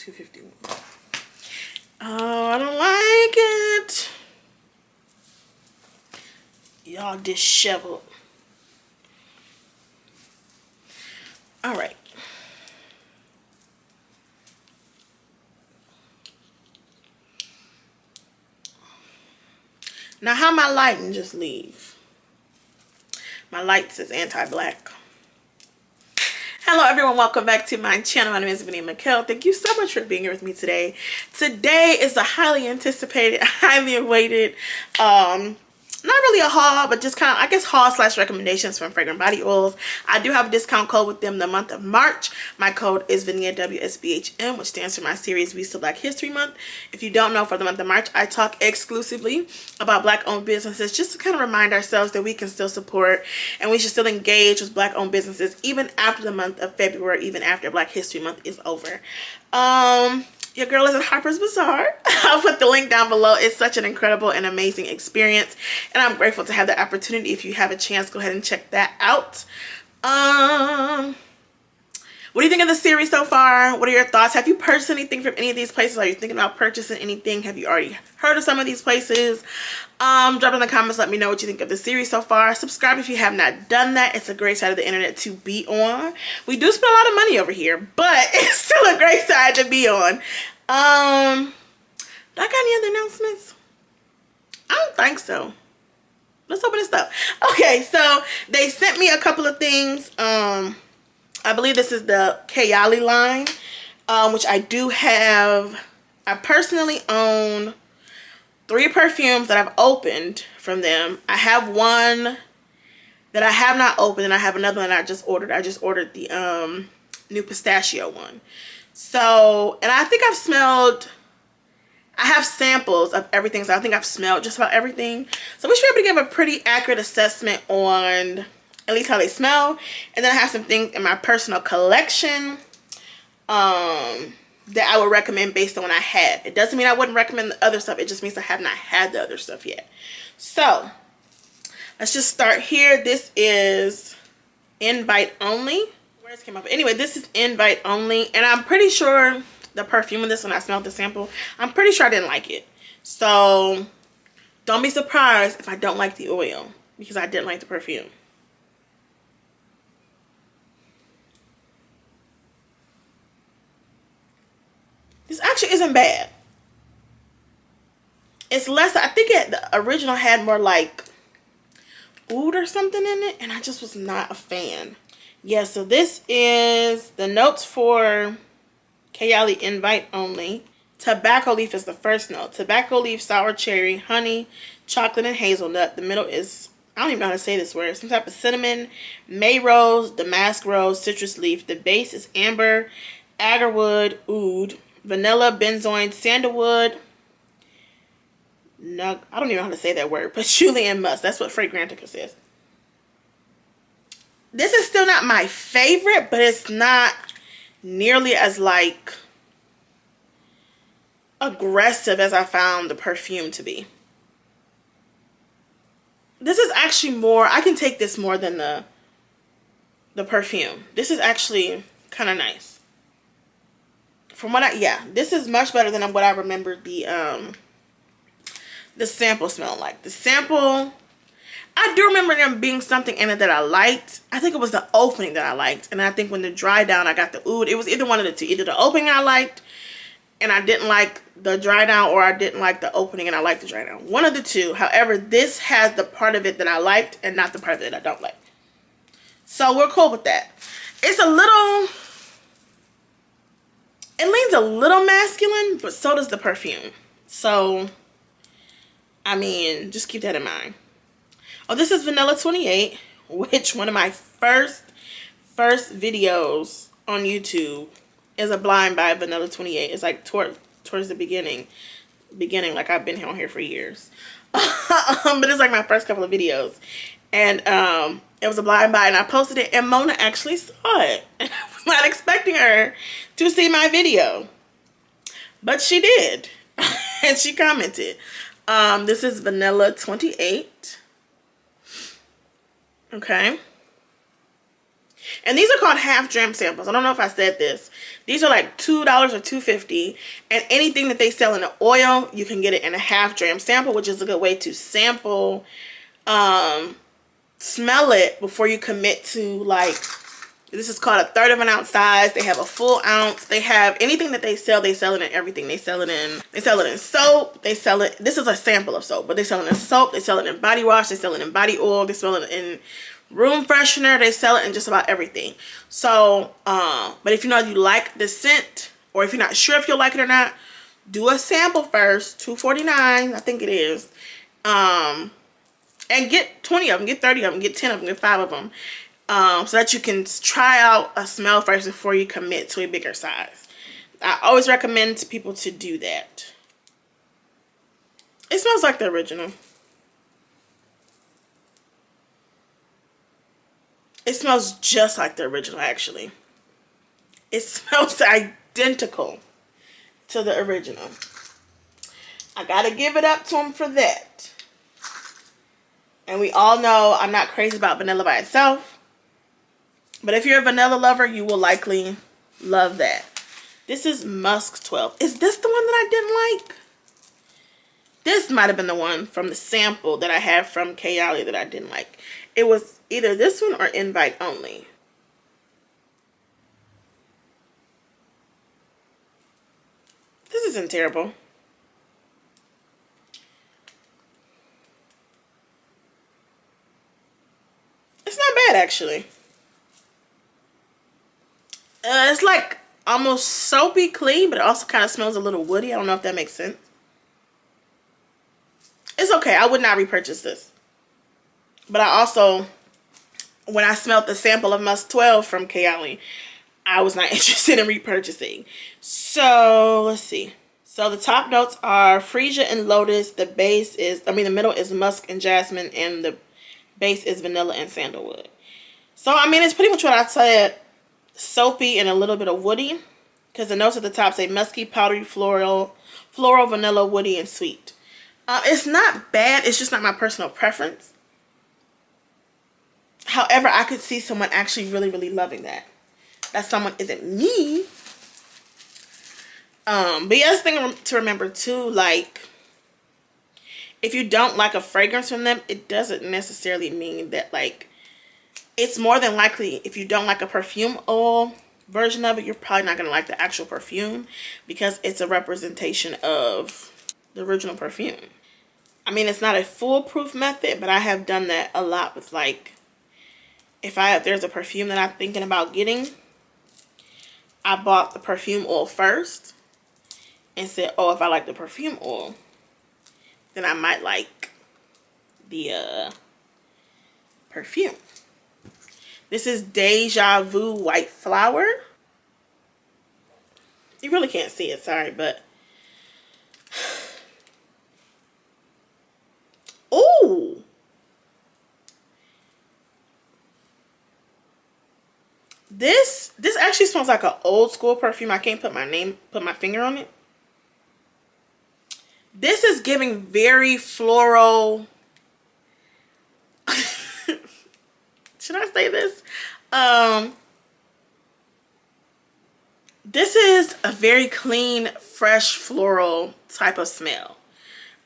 251. Oh, I don't like it. Y'all disheveled. All right. Now, how my lighting just leave? My light says anti-black. Hello everyone, welcome back to my channel. My name is VANIAWSBHM. Thank you so much for being here with me today. Today is a highly anticipated, highly awaited, not really a haul, but just kind of, I guess, haul slash recommendations from Fragrant body oils. I do have a discount code with them the month of March. My code is VANIAWSBHM, which stands for my series We Still Black History Month. If you don't know, for the month of March, I talk exclusively about Black-owned businesses, just to kind of remind ourselves that we can still support and we should still engage with Black-owned businesses even after the month of February, even after Black History Month is over. Your girl is at Harper's Bazaar. I'll put the link down below. It's such an incredible and amazing experience, and I'm grateful to have the opportunity. If you have a chance, go ahead and check that out. What do you think of the series so far? What are your thoughts? Have you purchased anything from any of these places? Are you thinking about purchasing anything? Have you already heard of some of these places? Drop in the comments, let me know what you think of the series so far. Subscribe if you have not done that. It's a great side of the internet to be on. We do spend a lot of money over here, but it's still a great side to be on. Do I got any other announcements? I don't think so. Let's open this up. Okay, so they sent me a couple of things. I believe this is the Kayali line, which I do have. I personally own 3 perfumes that I've opened from them. I have one that I have not opened, and I have another one I just ordered. I just ordered the new pistachio one. So, and I think I've smelled, I have samples of everything, so I think I've smelled just about everything. So we should be able to give a pretty accurate assessment on at least how they smell. And then I have some things in my personal collection that I would recommend based on what I have. It doesn't mean I wouldn't recommend the other stuff. It just means I have not had the other stuff yet. So let's just start here. This is invite only. Where it came up. Anyway, this is invite only, and I'm pretty sure the perfume in this, when I smelled the sample, I'm pretty sure I didn't like it. So don't be surprised if I don't like the oil, because I didn't like the perfume. This actually isn't bad. It's less, I think the original had more like oud or something in it, and I just was not a fan. Yeah, so this is the notes for Kayali invite only. Tobacco leaf is the first note. Tobacco leaf, sour cherry, honey, chocolate, and hazelnut. The middle is, I don't even know how to say this word, some type of cinnamon, May rose, damask rose, citrus leaf. The base is amber, agarwood, oud, vanilla, benzoin, sandalwood. No, I don't even know how to say that word. Patchouli and musk. That's what Fragrant says. This is still not my favorite, but it's not nearly as like aggressive as I found the perfume to be. This is actually more, I can take this more than the perfume. This is actually kind of nice. From what yeah, this is much better than what I remembered the sample smelling like. The sample, I do remember there being something in it that I liked. I think it was the opening that I liked. And I think when the dry down, I got the oud. It was either one of the two. Either the opening I liked and I didn't like the dry down, or I didn't like the opening and I liked the dry down. One of the two. However, this has the part of it that I liked and not the part of it that I don't like. So we're cool with that. It's a little, it leans a little masculine, but so does the perfume. So, I mean, just keep that in mind. Oh, this is Vanilla 28, which one of my first videos on YouTube is a blind buy Vanilla 28. It's like towards the beginning, like I've been on here for years. But it's like my first couple of videos. And it was a blind buy, and I posted it, and Mona actually saw it. And I was not expecting her to see my video. But she did. And she commented. This is Vanilla 28. Okay. And these are called half dram samples. I don't know if I said this. These are like $2 or $2.50. And anything that they sell in the oil, you can get it in a half dram sample, which is a good way to sample, smell it before you commit to, like, this is called a 1/3 of an ounce size. They have a full ounce. They have anything that they sell it in everything. They sell it in soap. They sell it, this is a sample of soap, but they sell it in soap. They sell it in body wash. They sell it in body oil. They sell it in room freshener. They sell it in just about everything. So, but if you know you like the scent, or if you're not sure if you'll like it or not, do a sample first. $2.49, I think it is. And get 20 of them, get 30 of them, get 10 of them, get 5 of them. So that you can try out a smell first before you commit to a bigger size. I always recommend to people to do that. It smells like the original. It smells just like the original, actually. It smells identical to the original. I gotta give it up to them for that. And we all know I'm not crazy about vanilla by itself. But if you're a vanilla lover, you will likely love that. This is Musk 12. Is this the one that I didn't like? This might have been the one from the sample that I had from Kayali that I didn't like. It was either this one or Invite Only. This isn't terrible. It's not bad, actually. It's like almost soapy clean, but it also kind of smells a little woody. I don't know if that makes sense. It's okay. I would not repurchase this. But I also, when I smelled the sample of Musk 12 from Kayali, I was not interested in repurchasing. So, let's see. So, the top notes are freesia and lotus. The base is, the middle is musk and jasmine, and the base is vanilla and sandalwood. So, I mean, it's pretty much what I said. Soapy and a little bit of woody, because the notes at the top say musky, powdery, floral, vanilla, woody, and sweet. It's not bad. It's just not my personal preference. However, I could see someone actually really, really loving that. That someone isn't me. But the other thing to remember too, like, if you don't like a fragrance from them, it doesn't necessarily mean that, like, it's more than likely, if you don't like a perfume oil version of it, you're probably not going to like the actual perfume, because it's a representation of the original perfume. I mean, it's not a foolproof method, but I have done that a lot with, like, if there's a perfume that I'm thinking about getting, I bought the perfume oil first and said, oh, if I like the perfume oil, then I might like the perfume. This is Deja Vu White Flower. You really can't see it, sorry, but... Ooh! This actually smells like an old school perfume. I can't put my finger on it. This is giving very floral... Should I say this? This is a very clean, fresh, floral type of smell.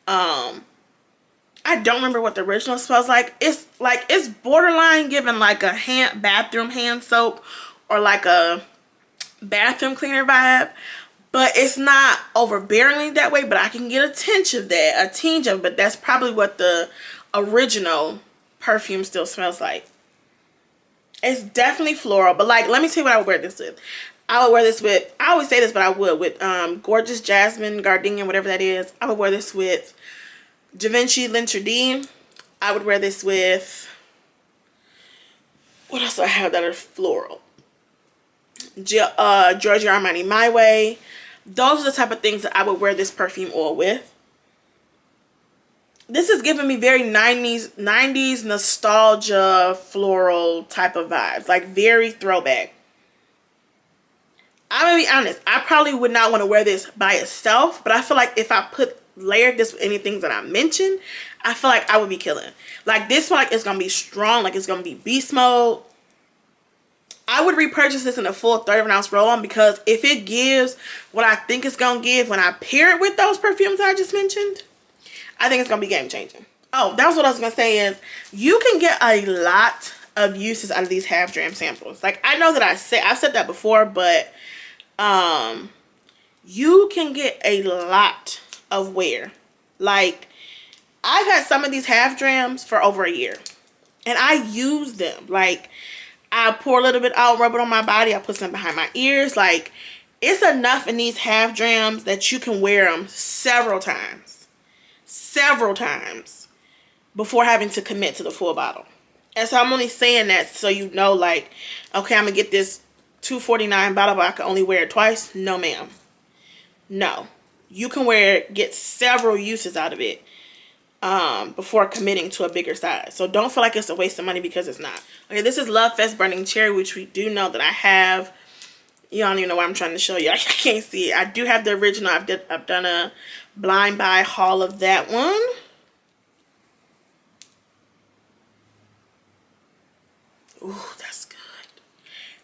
I don't remember what the original smells like. It's borderline giving like a bathroom hand soap or like a bathroom cleaner vibe. But it's not overbearingly that way, but I can get a tinge of it, but that's probably what the original perfume still smells like. It's definitely floral, but like, let me tell you what I would wear this with. I would wear this with, I always say this, but I would, with Gorgeous Jasmine, Gardenia, whatever that is. I would wear this with Givenchy L'Interdit. I would wear this with, what else do I have that are floral? Giorgio Armani My Way. Those are the type of things that I would wear this perfume oil with. This is giving me very 90s nostalgia floral type of vibes. Like very throwback. I'm going to be honest. I probably would not want to wear this by itself. But I feel like if I layered this with any things that I mentioned, I feel like I would be killing. Like this one, like, it's going to be strong. Like it's going to be beast mode. I would repurchase this in a full 30-ounce roll-on, because if it gives what I think it's going to give when I pair it with those perfumes I just mentioned, I think it's going to be game-changing. Oh, that's what I was going to say is, you can get a lot of uses out of these half dram samples. Like, I know that I've said that before, but you can get a lot of wear. Like, I've had some of these half drams for over a year, and I use them. Like, I pour a little bit out, rub it on my body. I put some behind my ears. Like, it's enough in these half drams that you can wear them several times before having to commit to the full bottle. And so I'm only saying that so you know, like, okay, I'm gonna get this $2.49 bottle, but I can only wear it twice. No, ma'am. No, you can get several uses out of it before committing to a bigger size. So don't feel like it's a waste of money, because it's not. Okay, this is LOVEFEST Burning Cherry, which we do know that I have. You don't even know what I'm trying to show you. I can't see it. I do have the original. I've done a blind buy haul of that one. Ooh, that's good.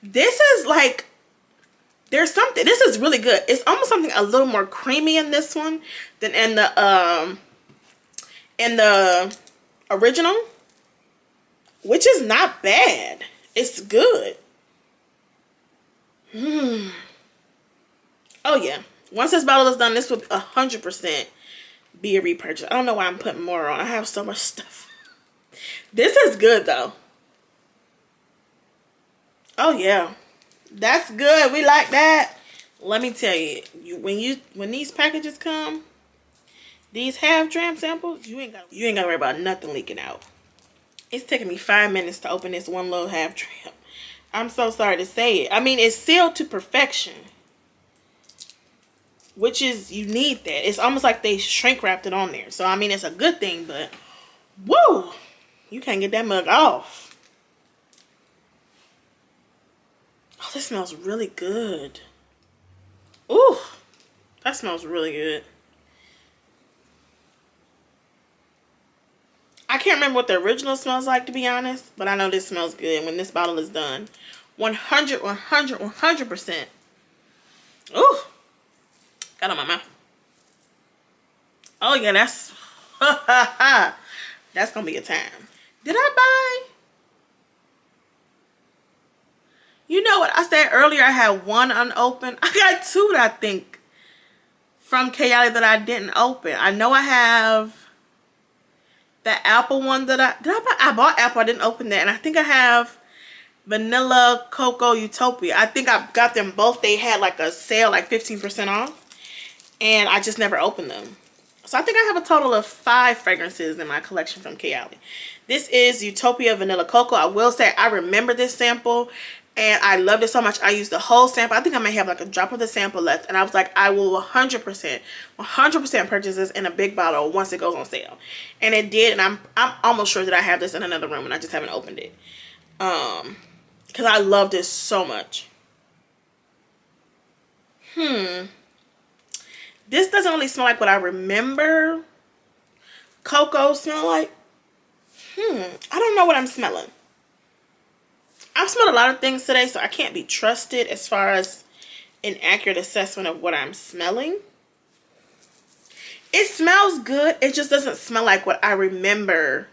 This is like, there's something, this is really good. It's almost something a little more creamy in this one than in the original, which is not bad. It's good. Oh yeah. Once this bottle is done, this would 100% be a repurchase. I don't know why I'm putting more on. I have so much stuff. This is good though. Oh yeah, that's good. We like that. Let me tell you, when these packages come, these half dram samples, you ain't gotta worry about nothing leaking out. It's taking me 5 minutes to open this one little half dram. I'm so sorry to say it. I mean, it's sealed to perfection, which is, you need that. It's almost like they shrink wrapped it on there. So I mean, it's a good thing, but woo, you can't get that mug off. Oh, this smells really good. Ooh, that smells really good. I can't remember what the original smells like, to be honest, but I know this smells good when this bottle is done. 100%. Ooh, got on my mouth. Oh yeah, that's that's gonna be a time. Did I buy? You know what I said earlier? I had one unopened. I got two that I think from Kayali that I didn't open. I know I have the apple one that I bought apple. I didn't open that, and I think I have vanilla cocoa utopia. I think I got them both. They had like a sale, like 15% off, and I just never opened them. So I think I have a total of 5 fragrances in my collection from Kayali. This is Utopia Vanilla Cocoa. I will say I remember this sample, and I loved it so much. I used the whole sample. I think I may have like a drop of the sample left. And I was like, I will 100% purchase this in a big bottle once it goes on sale. And it did. And I'm almost sure that I have this in another room and I just haven't opened it. Because I love this so much. This doesn't really smell like what I remember cocoa smell like. I don't know what I'm smelling. I've smelled a lot of things today, so I can't be trusted as far as an accurate assessment of what I'm smelling. It smells good. It just doesn't smell like what I remember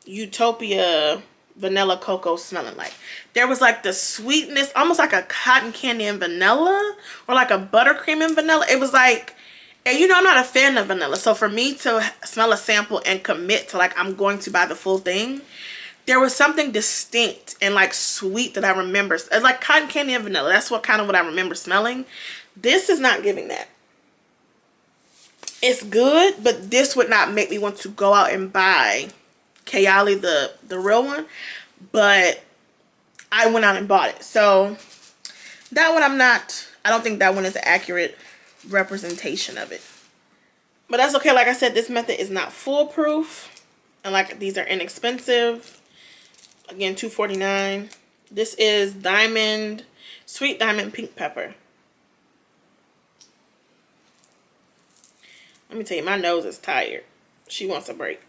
Utopia Vanilla Cocoa smelling like. There was like the sweetness, almost like a cotton candy and vanilla, or like a buttercream and vanilla. It was like, and you know, I'm not a fan of vanilla. So for me to smell a sample and commit to like, I'm going to buy the full thing, there was something distinct and like sweet that I remember. It's like cotton candy and vanilla. That's what kind of what I remember smelling. This is not giving that. It's good, but this would not make me want to go out and buy Kayali, the real one. But I went out and bought it. So that one I don't think that one is an accurate representation of it. But that's okay. Like I said, this method is not foolproof. And like, these are inexpensive. Again, $2.49. This is Sweet Diamond Pink Pepper. Let me tell you, my nose is tired. She wants a break.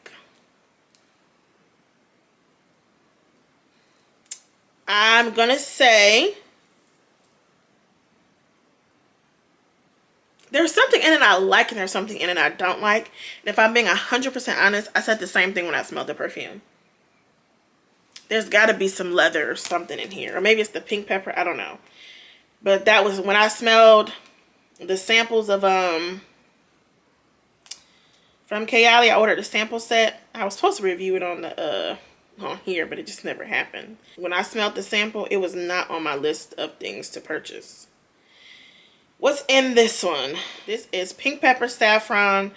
I'm gonna say there's something in it I like and there's something in it I don't like. And if I'm being 100% honest, I said the same thing when I smelled the perfume. There's got to be some leather or something in here. Or maybe it's the pink pepper. I don't know. But that was when I smelled the samples of from Kayali. I ordered a sample set. I was supposed to review it on the on here, but it just never happened. When I smelled the sample, it was not on my list of things to purchase. What's in this one? This is pink pepper, saffron,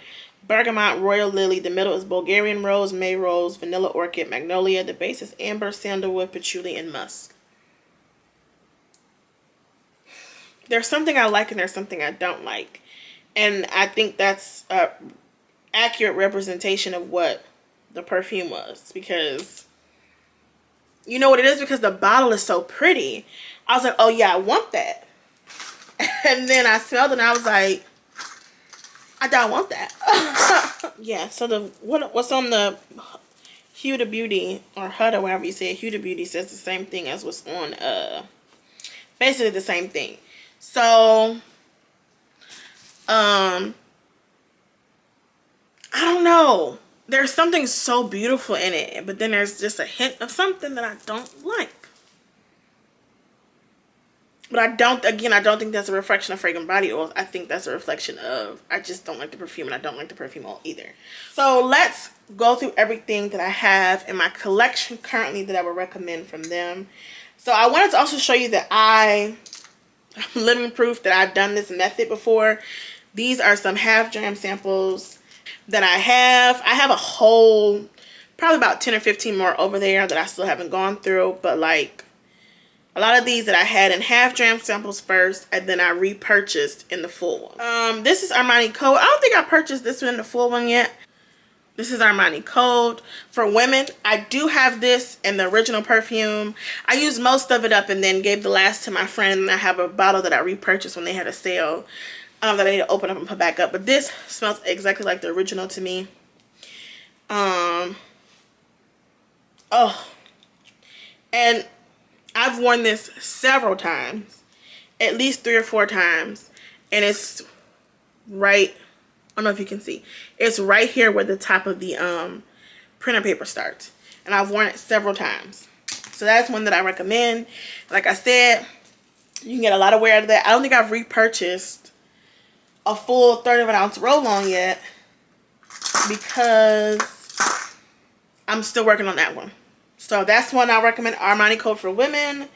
bergamot, royal lily. The middle is Bulgarian rose, May rose, vanilla orchid, magnolia. The base is amber, sandalwood, patchouli, and musk. There's something I like and there's something I don't like. And I think that's a accurate representation of what the perfume was. Because, you know what it is? Because the bottle is so pretty. I was like, oh yeah, I want that. And then I smelled it and I was like, I don't want that. Yeah, so the what's on the Huda Beauty or HUD or whatever you say, Huda Beauty says the same thing as what's on basically the same thing. So I don't know. There's something so beautiful in it, but then there's just a hint of something that I don't like. But I don't think that's a reflection of Fragrant body oils. I think that's a reflection of, I just don't like the perfume, and I don't like the perfume oil either. So let's go through everything that I have in my collection currently that I would recommend from them. So I wanted to also show you that I'm living proof that I've done this method before. These are some half dram samples that I have. I have a whole, probably about 10 or 15 more over there that I still haven't gone through, but like, a lot of these that I had in half dram samples first, and then I repurchased in the full one. This is Armani Code. I don't think I purchased this one in the full one yet. This is Armani Code for women. I do have this in the original perfume. I used most of it up and then gave the last to my friend. And I have a bottle that I repurchased when they had a sale that I need to open up and put back up. But this smells exactly like the original to me. Oh, and I've worn this several times, at least 3 or 4 times, and it's right, I don't know if you can see, it's right here where the top of the printer paper starts, and I've worn it several times. So that's one that I recommend. Like I said, you can get a lot of wear out of that. I don't think I've repurchased a full 1/3 of an ounce roll-on yet because I'm still working on that one. So that's one I recommend, Armani Code for women.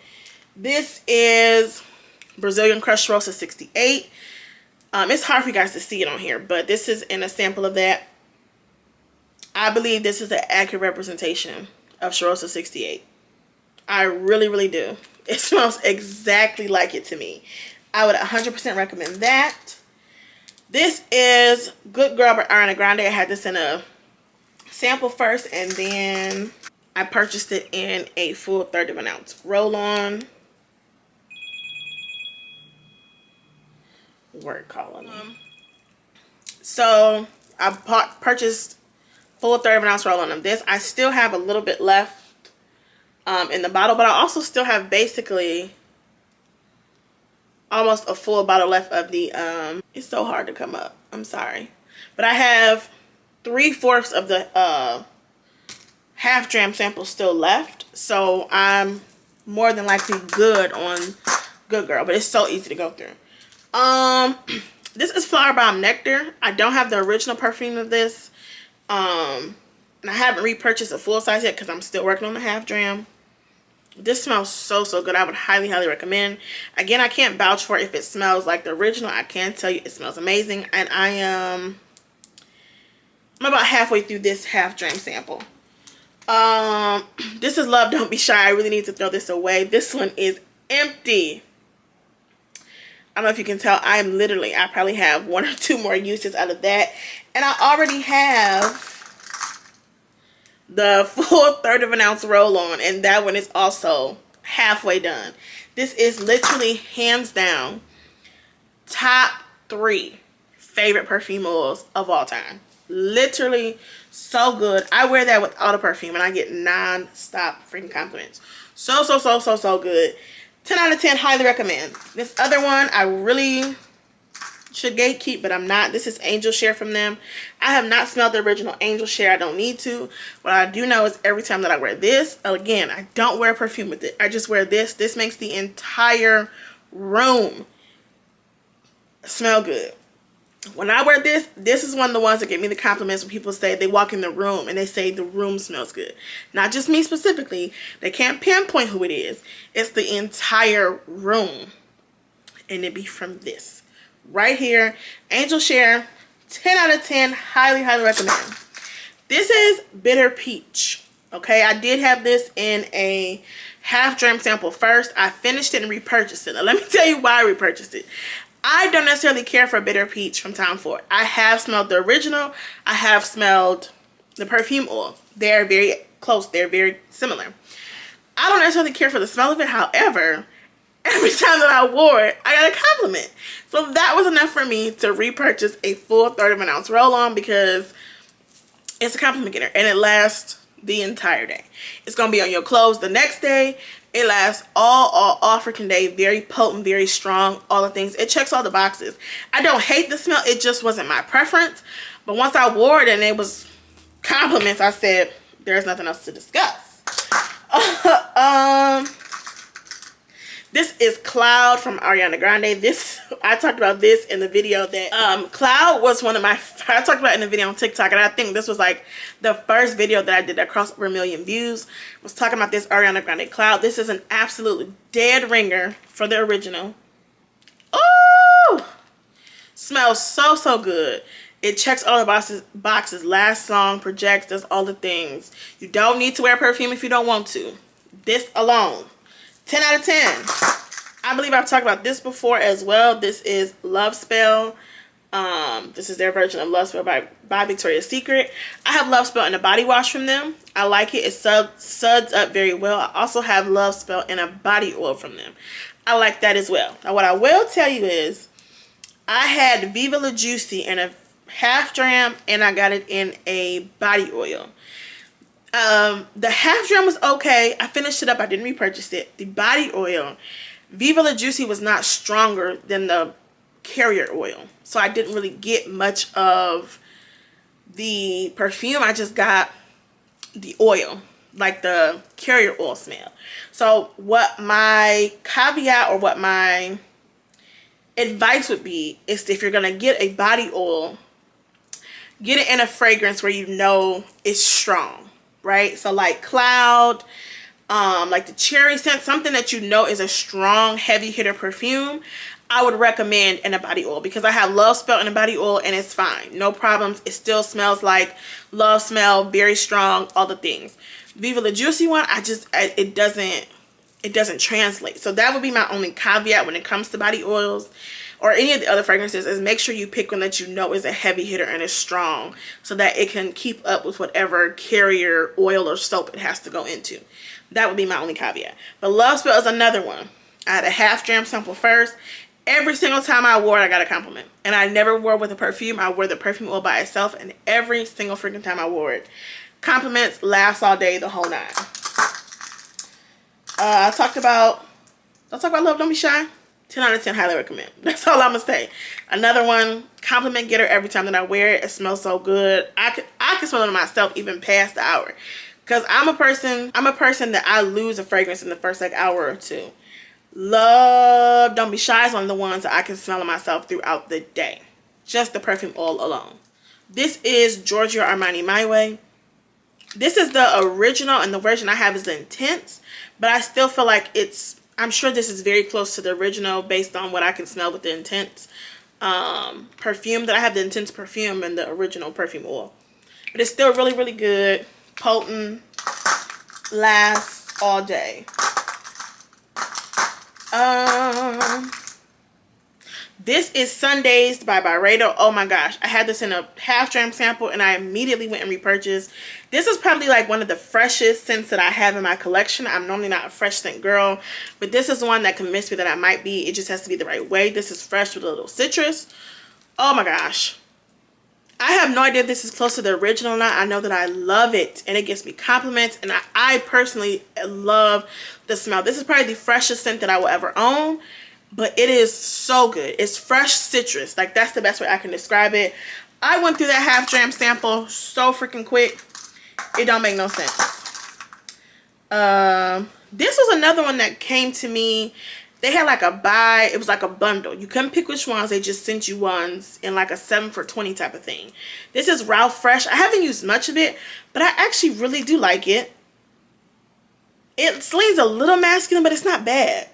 This is Brazilian Crushed Cheirosa 68. It's hard for you guys to see it on here, but this is in a sample of that. I believe this is an accurate representation of Cheirosa 68. I really, really do. It smells exactly like it to me. I would 100% recommend that. This is Good Girl by Ariana Grande. I had this in a sample first, and then I purchased it in a full 1/3 of an ounce roll-on. Word calling me. So I purchased full 1/3 of an ounce roll-on of this. I still have a little bit left in the bottle, but I also still have basically almost a full bottle left of the it's so hard to come up, I'm sorry, but I have 3/4 of the half dram sample still left, so I'm more than likely good on Good Girl, but it's so easy to go through. This is Flower Bomb Nectar. I don't have the original perfume of this, and I haven't repurchased a full size yet because I'm still working on the half dram. This smells so good. I would highly recommend. Again, I can't vouch for if it smells like the original. I can tell you it smells amazing, and I'm about halfway through this half dram sample. This is Love Don't Be Shy. I really need to throw this away. This one is empty. I don't know if you can tell. I probably have 1 or 2 more uses out of that, and I already have the full 1/3 of an ounce roll-on, and that one is also halfway done. This is literally hands down top 3 favorite perfume oils of all time. Literally so good. I wear that with all the perfume and I get non-stop freaking compliments. So good. 10 out of 10, highly recommend. This other one I really should gatekeep, but I'm not. This is Angel Share from them. I have not smelled the original Angel Share. I don't need to. What I do know is every time that I wear this, again, I don't wear perfume with it. I just wear this. This makes the entire room smell good. When I wear this, this is one of the ones that get me the compliments when people say they walk in the room and they say the room smells good. Not just me specifically. They can't pinpoint who it is. It's the entire room. And it be from this. Right here. Angel Share. 10 out of 10. Highly recommend. This is Bitter Peach. Okay, I did have this in a half dram sample first. I finished it and repurchased it. Now, let me tell you why I repurchased it. I don't necessarily care for Bitter Peach from Tom Ford. I have smelled the original. I have smelled the perfume oil. They're very close. They're very similar. I don't necessarily care for the smell of it. However, every time that I wore it, I got a compliment. So that was enough for me to repurchase a full 1/3 of an ounce roll-on because it's a compliment getter and it lasts the entire day. It's going to be on your clothes the next day. It lasts all freaking day. Very potent, very strong, all the things. It checks all the boxes. I don't hate the smell. It just wasn't my preference. But once I wore it and it was compliments, I said, there's nothing else to discuss. This is Cloud from Ariana Grande. I talked about this in the video that Cloud was one of my, I talked about it in the video on TikTok, and I think this was like the first video that I did that crossed over 1 million views. I was talking about this Ariana Grande Cloud. This is an absolute dead ringer for the original. Oh, smells so good. It checks all the boxes, lasts long, projects, does all the things. You don't need to wear perfume if you don't want to. This alone. 10 out of 10. I believe I've talked about this before as well. This is Love Spell. This is their version of Love Spell by Victoria's Secret. I have Love Spell in a body wash from them. I like it. It suds up very well. I also have Love Spell in a body oil from them. I like that as well. Now what I will tell you is I had Viva La Juicy in a half dram and I got it in a body oil. The half dram was okay. I finished it up. I didn't repurchase it. The body oil, Viva La Juicy, was not stronger than the carrier oil. So I didn't really get much of the perfume. I just got the oil, like the carrier oil smell. So what my caveat or what my advice would be is if you're going to get a body oil, get it in a fragrance where you know it's strong. Right, so like Cloud, like the cherry scent, something that you know is a strong heavy hitter perfume, I would recommend in a body oil because I have Love Spell in a body oil and it's fine, no problems. It still smells like Love Smell, very strong, all the things. Viva La Juicy one, it doesn't translate. So that would be my only caveat when it comes to body oils or any of the other fragrances, is make sure you pick one that you know is a heavy hitter and is strong so that it can keep up with whatever carrier oil or soap it has to go into. That would be my only caveat. But Love Spell is another one. I had a half dram sample first. Every single time I wore it, I got a compliment. And I never wore it with a perfume. I wore the perfume oil by itself, and every single freaking time I wore it, compliments, laughs all day, the whole nine. I talked about Love Don't Be Shy. 10 out of 10, highly recommend. That's all I'm going to say. Another one, compliment getter every time that I wear it. It smells so good. I can smell it myself even past the hour. Because I'm a person that I lose a fragrance in the first like hour or two. Love Don't Be Shy is one of the ones that I can smell it myself throughout the day. Just the perfume oil alone. This is Giorgio Armani My Way. This is the original, and the version I have is the Intense. But I still feel like I'm sure this is very close to the original based on what I can smell with the Intense perfume. That I have the Intense perfume and the original perfume oil. But it's still really good. Potent. Lasts all day. This is Sundays by Byredo. Oh my gosh. I had this in a half dram sample and I immediately went and repurchased. This is probably like one of the freshest scents that I have in my collection. I'm normally not a fresh scent girl, but this is one that convinced me that I might be. It just has to be the right way. This is fresh with a little citrus. Oh my gosh. I have no idea if this is close to the original or not. I know that I love it and it gives me compliments, and I personally love the smell. This is probably the freshest scent that I will ever own, but it is so good. It's fresh citrus. Like, that's the best way I can describe it. I went through that half dram sample so freaking quick. It don't make no sense. This was another one that came to me. They had like a buy, it was like a bundle. You couldn't pick which ones, they just sent you ones in like a 7 for $20 type of thing. This is Ralph Fresh. I haven't used much of it, but I actually really do like it. It leans a little masculine, but it's not bad.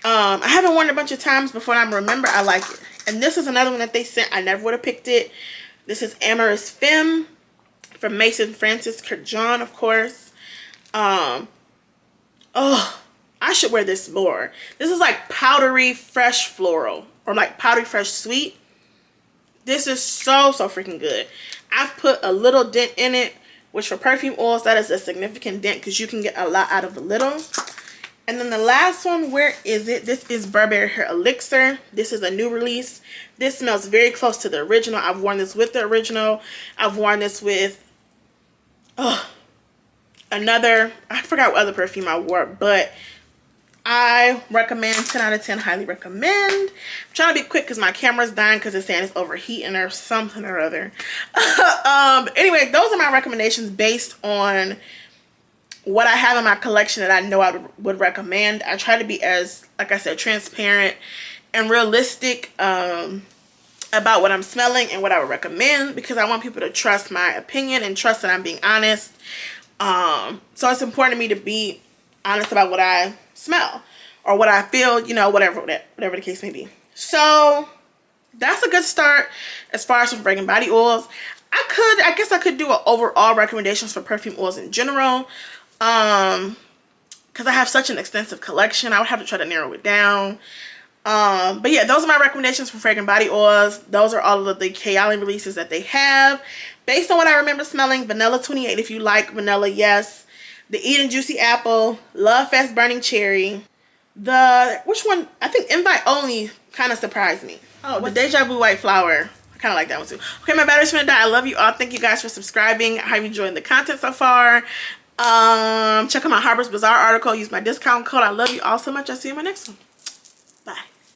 I haven't worn it a bunch of times before, and I remember I like it. And this is another one that they sent. I never would have picked it. This is Amyris Femme from Mason Francis Kurjan, of course. Oh, I should wear this more. This is like powdery fresh floral, or like powdery fresh sweet. This is so freaking good. I've put a little dent in it, which for perfume oils, that is a significant dent because you can get a lot out of a little. And then the last one, where is it? This is Burberry Hair Elixir. This is a new release. This smells very close to the original. I've worn this with the original. I've worn this with another, I forgot what other perfume I wore, but I recommend, 10 out of 10, highly recommend. I'm trying to be quick because my camera's dying because it's saying it's overheating or something or other. Anyway, those are my recommendations based on what I have in my collection that I know I would recommend. I try to be as, like I said, transparent and realistic about what I'm smelling and what I would recommend, because I want people to trust my opinion and trust that I'm being honest. So it's important to me to be honest about what I smell or what I feel, you know, whatever the case may be. So that's a good start as far as some fragrant body oils. I guess I could do an overall recommendations for perfume oils in general, because I have such an extensive collection. I would have to try to narrow it down. But yeah, those are my recommendations for fragrant body oils. Those are all of the Kayali releases that they have. Based on what I remember smelling, Vanilla 28 if you like vanilla, yes. The Eden Juicy Apple, LOVEFEST Burning Cherry. Which one? I think Invite Only kind of surprised me. Oh, the Deja Vu White Flower. I kind of like that one too. Okay, my battery's gonna die. I love you all. Thank you guys for subscribing. I hope you enjoyed the content so far. Check out my Harper's Bazaar article. Use my discount code. I love you all so much. I'll see you in my next one.